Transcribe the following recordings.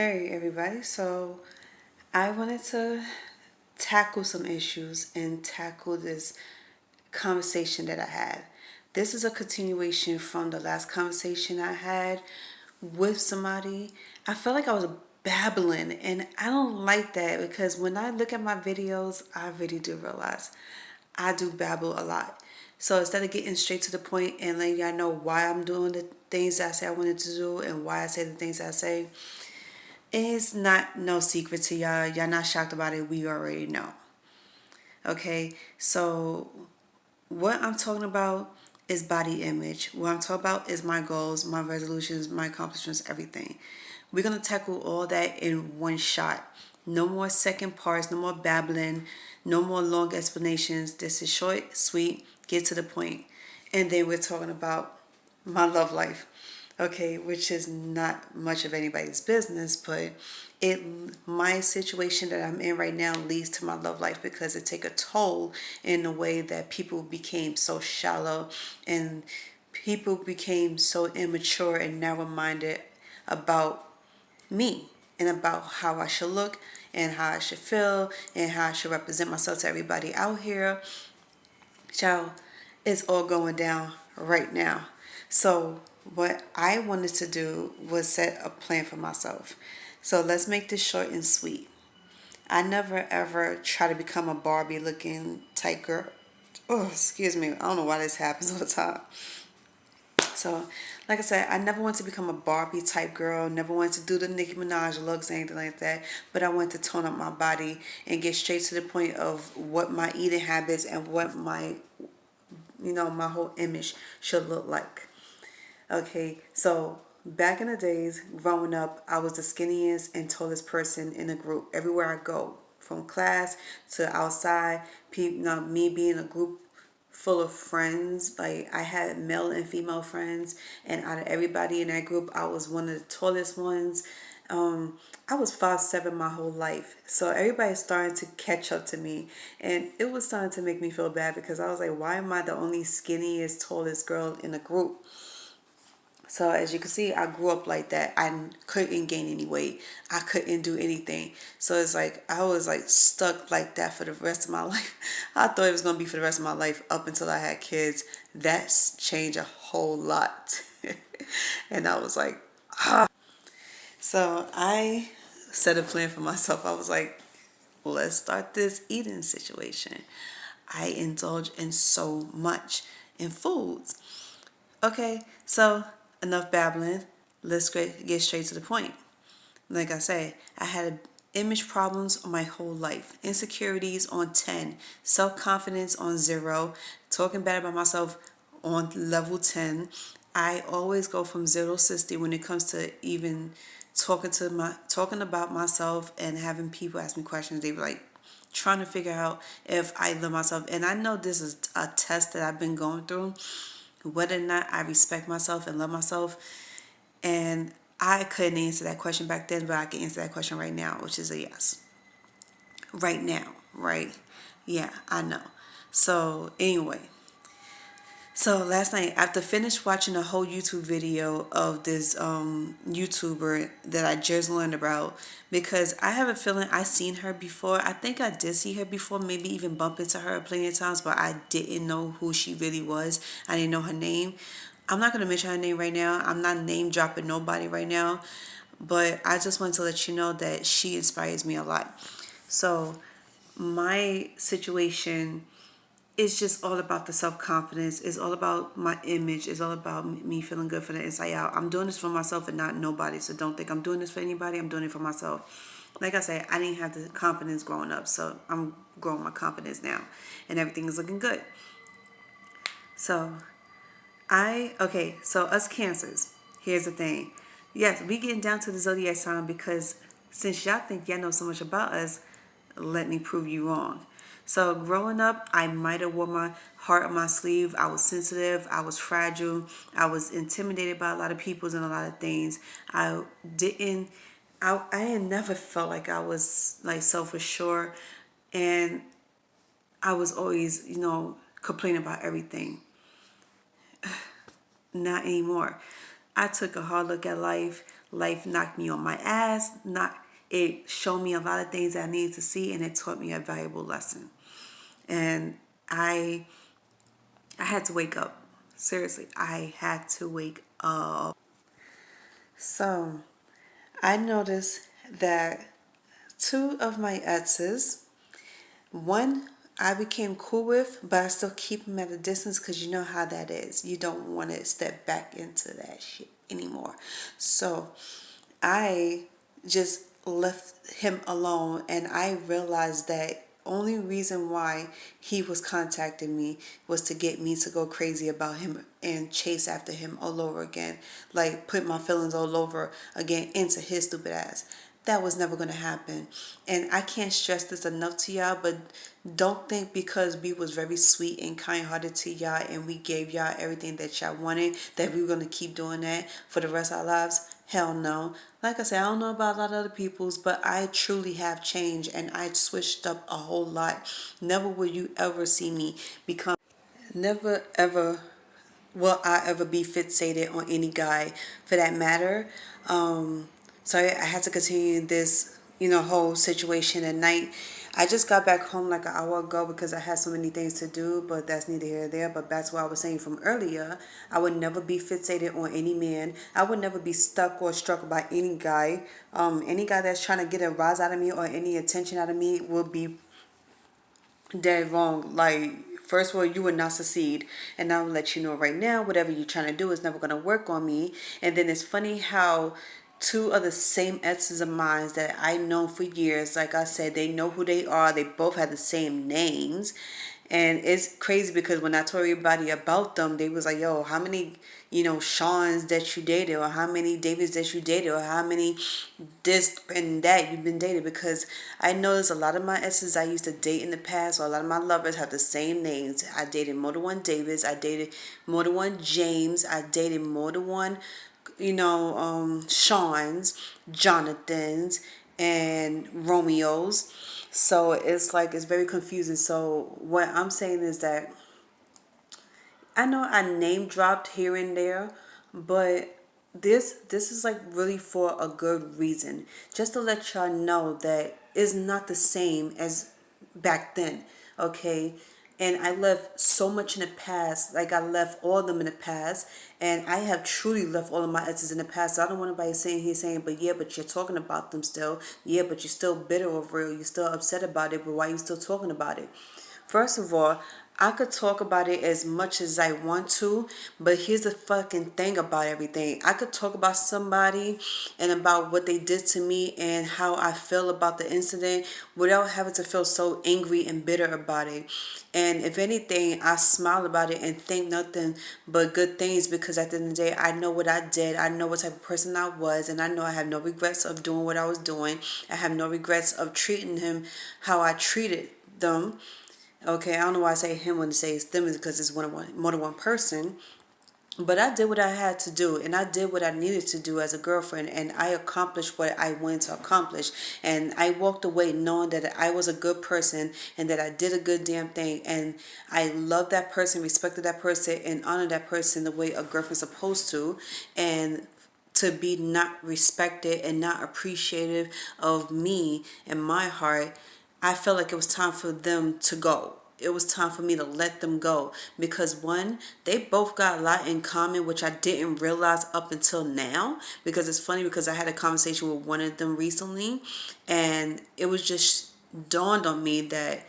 Hey everybody, so I wanted to tackle some issues and tackle this conversation that I had. This is a continuation from the last conversation I had with somebody. I felt like I was babbling, and I don't like that because when I look at my videos, I really do realize I do babble a lot. So instead of getting straight to the point and letting y'all know why I'm doing the things that I say I wanted to do and why I say the things I say, it's not no secret to y'all. Y'all not shocked about it. We already know. Okay, so what I'm talking about is body image. What I'm talking about is my goals, my resolutions, my accomplishments, everything. We're gonna tackle all that in one shot. No more second parts, no more babbling, no more long explanations. This is short, sweet, get to the point. And then we're talking about my love life. Okay, which is not much of anybody's business, but it my situation that I'm in right now leads to my love life because it take a toll in the way that people became so shallow and people became so immature and narrow-minded about me and about how I should look and how I should feel and how I should represent myself to everybody out here. Child, it's all going down right now. So, what I wanted to do was set a plan for myself. So, let's make this short and sweet. I never ever try to become a Barbie looking type girl. Oh, excuse me. I don't know why this happens all the time. So, like I said, I never wanted to become a Barbie type girl, never wanted to do the Nicki Minaj looks, anything like that. But I wanted to tone up my body and get straight to the point of what my eating habits and what my whole image should look like. Okay, so back in the days, growing up, I was the skinniest and tallest person in the group. Everywhere I go, from class to outside, people, me being a group full of friends. Like I had male and female friends, and out of everybody in that group, I was one of the tallest ones. I was 5'7" my whole life, so everybody's starting to catch up to me, and it was starting to make me feel bad because I was like, why am I the only skinniest, tallest girl in the group? So as you can see, I grew up like that. I couldn't gain any weight. I couldn't do anything. So it's like I was like stuck like that for the rest of my life. I thought it was gonna be for the rest of my life up until I had kids. That's changed a whole lot. And I was like, so I set a plan for myself. I was like, let's start this eating situation. I indulge in so much in foods. Okay, so enough babbling. Let's get straight to the point. Like I say, I had image problems my whole life. Insecurities on 10. Self-confidence on 0. Talking bad about myself on level 10. I always go from 0 to 60 when it comes to even talking about myself and having people ask me questions. They were like trying to figure out if I love myself. And I know this is a test that I've been going through, whether or not I respect myself and love myself. And I couldn't answer that question back then, but I can answer that question right now, which is a yes. Right now, right? Yeah, I know. So, anyway, so last night, after finished watching a whole YouTube video of this YouTuber that I just learned about, because I have a feeling I seen her before. I think I did see her before, maybe even bump into her plenty of times, but I didn't know who she really was. I didn't know her name. I'm not going to mention her name right now. I'm not name dropping nobody right now, but I just want to let you know that she inspires me a lot. So my situation, it's just all about the self-confidence. It's all about my image. It's all about me feeling good for the inside out. I'm doing this for myself and not nobody. So don't think I'm doing this for anybody. I'm doing it for myself. Like I said, I didn't have the confidence growing up. So I'm growing my confidence now. And everything is looking good. So so us Cancers, here's the thing. Yes, we getting down to the zodiac sign because since y'all think y'all know so much about us, let me prove you wrong. So growing up, I might have wore my heart on my sleeve. I was sensitive. I was fragile. I was intimidated by a lot of people and a lot of things. Didn't. I had never felt like I was like self-assured, and I was always, complaining about everything. Not anymore. I took a hard look at life. life knocked me on my ass. It showed me a lot of things that I needed to see, and it taught me a valuable lesson. And I had to wake up. Seriously, I had to wake up. So I noticed that two of my exes, one I became cool with, but I still keep him at a distance because you know how that is. You don't want to step back into that shit anymore. So I just left him alone, and I realized that only reason why he was contacting me was to get me to go crazy about him and chase after him all over again, like put my feelings all over again into his stupid ass. That was never going to happen. And I can't stress this enough to y'all, but don't think because we was very sweet and kind-hearted to y'all and we gave y'all everything that y'all wanted that we were going to keep doing that for the rest of our lives. Hell no. Like I said, I don't know about a lot of other people's, but I truly have changed and I switched up a whole lot. Never will you ever see me become, never ever will I ever be fixated on any guy for that matter. So I had to continue this, whole situation at night. I just got back home like an hour ago because I had so many things to do, but that's neither here nor there. But that's what I was saying from earlier. I would never be fixated on any man. I would never be stuck or struck by any guy. Any guy that's trying to get a rise out of me or any attention out of me will be dead wrong. Like, first of all, you will not succeed. And I'll let you know right now, whatever you're trying to do is never going to work on me. And then it's funny how two of the same exes of mine that I know for years, like I said, they know who they are. They both have the same names. And it's crazy because when I told everybody about them, they was like, yo, how many, Sean's that you dated, or how many Davids that you dated, or how many this and that you've been dated. Because I noticed a lot of my exes I used to date in the past, or a lot of my lovers have the same names. I dated more than one Davids. I dated more than one James. I dated more than one, Sean's, Jonathan's, and Romeo's. So it's like it's very confusing. So what I'm saying is that I know I name dropped here and there, but this is like really for a good reason. Just to let y'all know that it's not the same as back then. Okay. And I left so much in the past. Like I left all of them in the past. And I have truly left all of my exes in the past. So I don't want anybody saying here saying, but yeah, but you're talking about them still. Yeah, but you're still bitter over it. You're still upset about it. But why are you still talking about it? First of all, I could talk about it as much as I want to, but here's the fucking thing about everything. I could talk about somebody and about what they did to me and how I feel about the incident without having to feel so angry and bitter about it. And if anything, I smile about it and think nothing but good things because at the end of the day, I know what I did. I know what type of person I was, and I know I have no regrets of doing what I was doing. I have no regrets of treating him how I treated them. Okay, I don't know why I say him when I say it's them is because it's more than one person. But I did what I had to do, and I did what I needed to do as a girlfriend, and I accomplished what I wanted to accomplish. And I walked away knowing that I was a good person and that I did a good damn thing. And I loved that person, respected that person, and honored that person the way a girlfriend's supposed to. And to be not respected and not appreciative of me and my heart, I felt like it was time for them to go. It was time for me to let them go because one, they both got a lot in common, which I didn't realize up until now. Because it's funny because I had a conversation with one of them recently, and it was just dawned on me that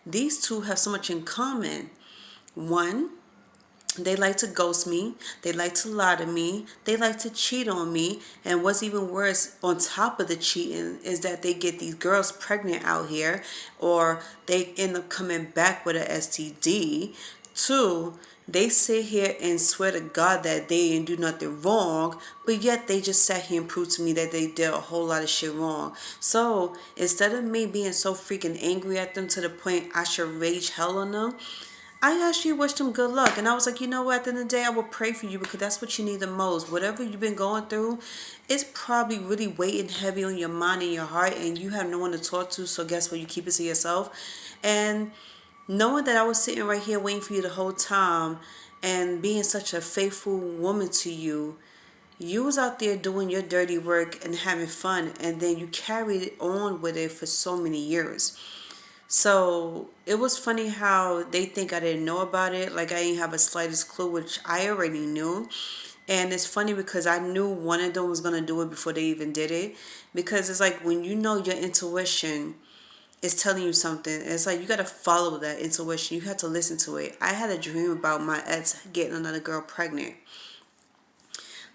these two have so much in common. One, they like to ghost me. They like to lie to me. They like to cheat on me. And what's even worse, on top of the cheating, is that they get these girls pregnant out here, or they end up coming back with an STD. Two, they sit here and swear to God that they didn't do nothing wrong, but yet they just sat here and proved to me that they did a whole lot of shit wrong. So instead of me being so freaking angry at them to the point I should rage hell on them, I actually wished him good luck. And I was like, you know what? At the end of the day, I will pray for you because that's what you need the most. Whatever you've been going through, it's probably really weighing heavy on your mind and your heart, and you have no one to talk to. So guess what? You keep it to yourself. And knowing that I was sitting right here waiting for you the whole time and being such a faithful woman to you, You was out there doing your dirty work and having fun, and then you carried on with it for so many years. So it was funny how they think I didn't know about it, like I didn't have a slightest clue, which I already knew. And it's funny because I knew one of them was gonna do it before they even did it. Because it's like when you know your intuition is telling you something, it's like you gotta follow that intuition. You have to listen to it. I had a dream about my ex getting another girl pregnant.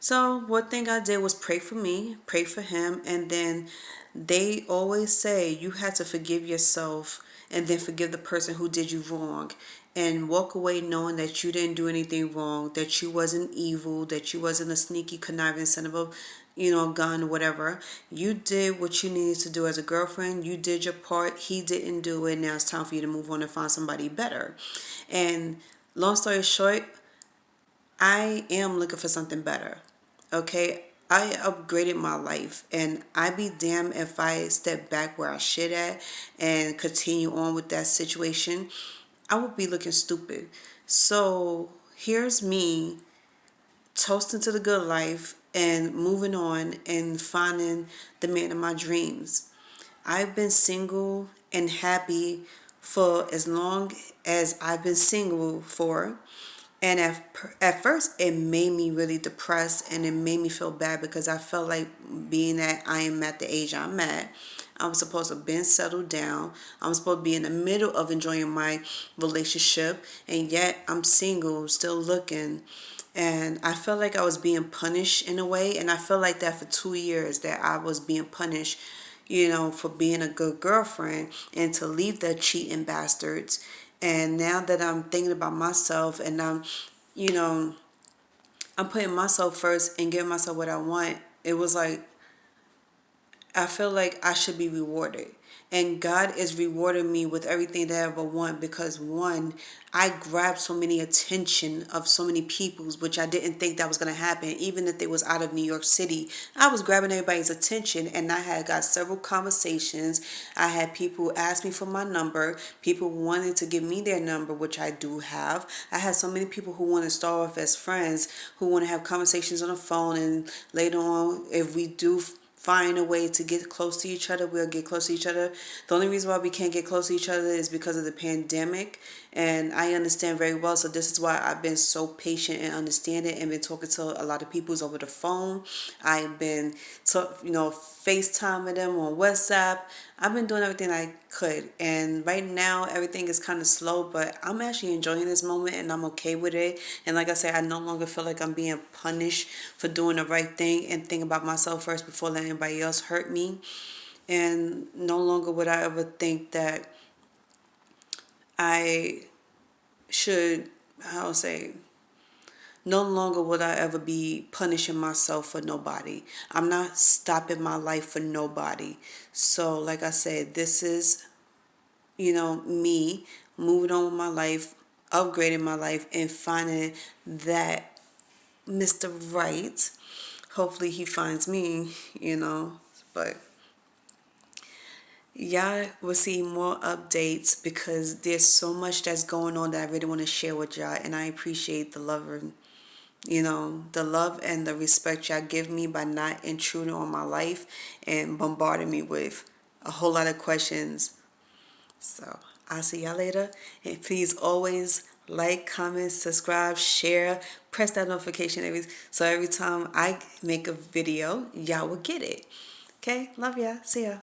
So one thing I did was pray for me, pray for him, and then they always say you have to forgive yourself and then forgive the person who did you wrong and walk away knowing that you didn't do anything wrong, that you wasn't evil, that you wasn't a sneaky conniving son of a gun, whatever. You did what you needed to do as a girlfriend. You did your part. He didn't do it. Now it's time for you to move on and find somebody better. And long story short, I am looking for something better. Okay, I upgraded my life, and I be damned if I step back where I should at and continue on with that situation. I would be looking stupid. So here's me toasting to the good life and moving on and finding the man of my dreams. I've been single and happy for as long as I've been single for. And at first, it made me really depressed and it made me feel bad because I felt like being that I am at the age I'm at, I'm supposed to have been settled down. I'm supposed to be in the middle of enjoying my relationship, and yet I'm single, still looking. And I felt like I was being punished in a way, and I felt like that for 2 years that I was being punished, for being a good girlfriend and to leave the cheating bastards. And now that I'm thinking about myself and you know, I'm putting myself first and giving myself what I want, it was like I feel like I should be rewarded. And God is rewarding me with everything that I ever want because one, I grabbed so many attention of so many people's, which I didn't think that was going to happen. Even if they was out of New York City, I was grabbing everybody's attention, and I had got several conversations. I had people ask me for my number, people wanted to give me their number, which I do have. I had so many people who want to start off as friends, who want to have conversations on the phone, and later on, if we do find a way to get close to each other, we'll get close to each other. The only reason why we can't get close to each other is because of the pandemic, and I understand very well. So this is why I've been so patient and understanding and been talking to a lot of people over the phone. I've been FaceTiming them on WhatsApp. I've been doing everything I could, and right now everything is kind of slow, but I'm actually enjoying this moment and I'm okay with it. And like I said, I no longer feel like I'm being punished for doing the right thing and think about myself first before letting anybody else hurt me. And no longer would I ever think that I should, how to say, no longer would I ever be punishing myself for nobody. I'm not stopping my life for nobody. So, like I said, this is, me moving on with my life, upgrading my life, and finding that Mr. Right. Hopefully, he finds me. But y'all will see more updates because there's so much that's going on that I really want to share with y'all, and I appreciate the love and the respect y'all give me by not intruding on my life and bombarding me with a whole lot of questions. So I'll see y'all later. And please always like, comment, subscribe, share, press that notification so every time I make a video, y'all will get it. Okay? Love y'all. See ya.